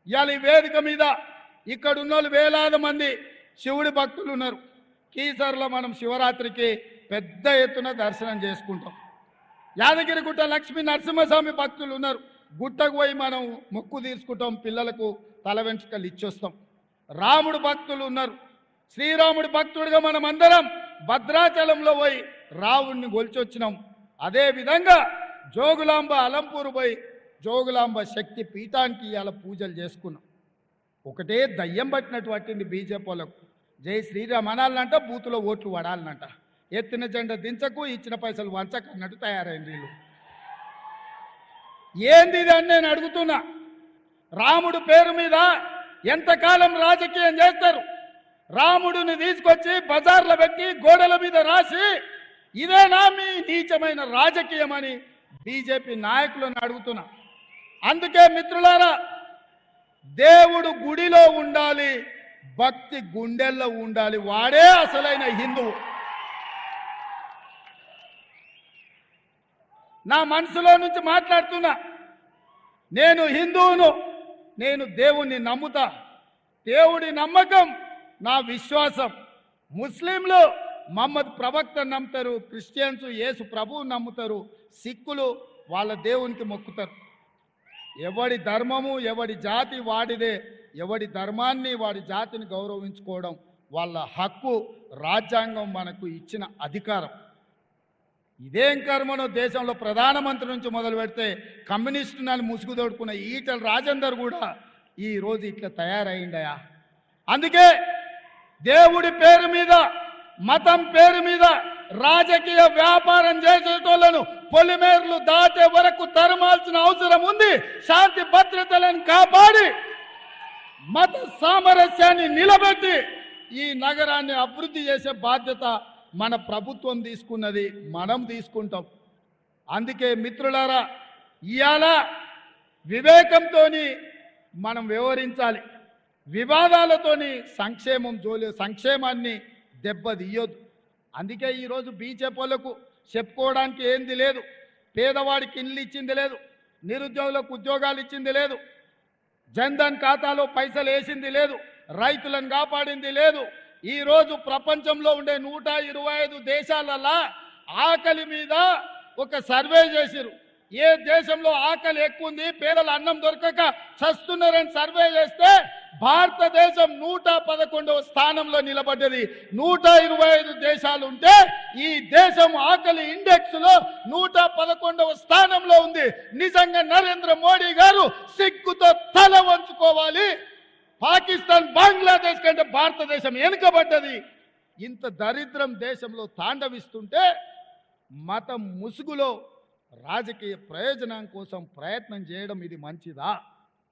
ఇవాళ ఈ వేదిక మీద ఇక్కడ ఉన్నోళ్ళు వేలాది మంది శివుడి భక్తులు ఉన్నారు. కీసర్లో మనం శివరాత్రికి పెద్ద ఎత్తున దర్శనం చేసుకుంటాం. యాదగిరిగుట్ట లక్ష్మీ నరసింహస్వామి భక్తులు ఉన్నారు. గుట్టకు పోయి మనం మొక్కు తీర్చుకుంటాం, పిల్లలకు తల వెంట్రుకలు ఇచ్చొస్తాం. రాముడు భక్తులు ఉన్నారు. శ్రీరాముడి భక్తుడిగా మనం అందరం భద్రాచలంలో పోయి రావుణ్ణి గొల్చొచ్చినాం. అదేవిధంగా జోగులాంబ అలంపూరు పోయి జోగులాంబ శక్తి పీఠానికి ఇవాళ పూజలు చేసుకున్నాం. ఒకటే దయ్యం పట్టినటువంటి బీజేపీ వాళ్ళకు జై శ్రీరామ్ అనాలనంట, బూతులో ఓట్లు పడాలనంట. ఎత్తిన జెండా దించకు, ఇచ్చిన పైసలు వంచకు అన్నట్టు తయారైంది వీళ్ళు. ఏంది ఇది అని నేను అడుగుతున్నా. రాముడు పేరు మీద ఎంతకాలం రాజకీయం చేస్తారు? రాముడిని తీసుకొచ్చి బజార్లో పెట్టి గోడల మీద రాసి ఇదేనా మీ నీచమైన రాజకీయం అని బీజేపీ నాయకులను అడుగుతున్నా. అందుకే మిత్రులారా, దేవుడు గుడిలో ఉండాలి, భక్తి గుండెల్లో ఉండాలి. వాడే అసలైన హిందువు. నా మనసులో నుంచి మాట్లాడుతున్నా. నేను హిందువును, నేను దేవుణ్ణి నమ్ముతా. దేవుడి నమ్మకం నా విశ్వాసం. ముస్లింలు మహమ్మద్ ప్రవక్త నమ్ముతారు, క్రిస్టియన్స్ యేసు ప్రభువు నమ్ముతారు, సిక్కులు వాళ్ళ దేవునికి మొక్కుతారు. ఎవడి ధర్మము ఎవడి జాతి వాడిదే. ఎవడి ధర్మాన్ని వాడి జాతిని గౌరవించుకోవడం వాళ్ళ హక్కు. రాజ్యాంగం మనకు ఇచ్చిన అధికారం. ఇదేం కర్మనో దేశంలో ప్రధానమంత్రి నుంచి మొదలు పెడితే కమ్యూనిస్టులను ముసుగు తోడుకున్న ఈటల రాజేందర్ కూడా ఈరోజు ఇట్లా తయారైండయా. అందుకే దేవుడి పేరు మీద, మతం పేరు మీద రాజకీయ వ్యాపారం చేసేటోళ్లను పొలిమేర్లు దాటే వరకు తరమాల్సిన అవసరం ఉంది. శాంతి భద్రతలను కాపాడి మత సామరస్యాన్ని నిలబెట్టి ఈ నగరాన్ని అభివృద్ధి చేసే బాధ్యత మన ప్రభుత్వం తీసుకున్నది, మనం తీసుకుంటాం. అందుకే మిత్రులారా, ఇవాళ వివేకంతో మనం వ్యవహరించాలి. వివాదాలతోని సంక్షేమాన్ని దెబ్బతీయొద్దు. అందుకే ఈరోజు బీజేపీ వాళ్ళకు చెప్పుకోవడానికి ఏంది లేదు. పేదవాడికి ఇల్లు ఇచ్చింది లేదు, నిరుద్యోగులకు ఉద్యోగాలు ఇచ్చింది లేదు, జన్ధన్ ఖాతాలో పైసలు వేసింది లేదు, రైతులను కాపాడింది లేదు. ఈరోజు ప్రపంచంలో ఉండే 125 దేశాలలో ఆకలి మీద ఒక సర్వే చేసిరు. ఏ దేశంలో ఆకలి ఎక్కువ ఉంది, పేదల అన్నం దొరకక చస్తున్నారని సర్వే చేస్తే భారతదేశం 111వ స్థానంలో నిలబడ్డది. 125 దేశాలు ఉంటే ఈ దేశం ఆకలి ఇండెక్స్ లో 111వ స్థానంలో ఉంది. నిజంగా నరేంద్ర మోడీ గారు సిగ్గుతో తల వంచుకోవాలి. పాకిస్తాన్, బంగ్లాదేశ్ కంటే భారతదేశం వెనుకబడ్డది. ఇంత దరిద్రం దేశంలో తాండవిస్తుంటే మతం ముసుగులో రాజకీయ ప్రయోజనం కోసం ప్రయత్నం చేయడం ఇది మంచిదా?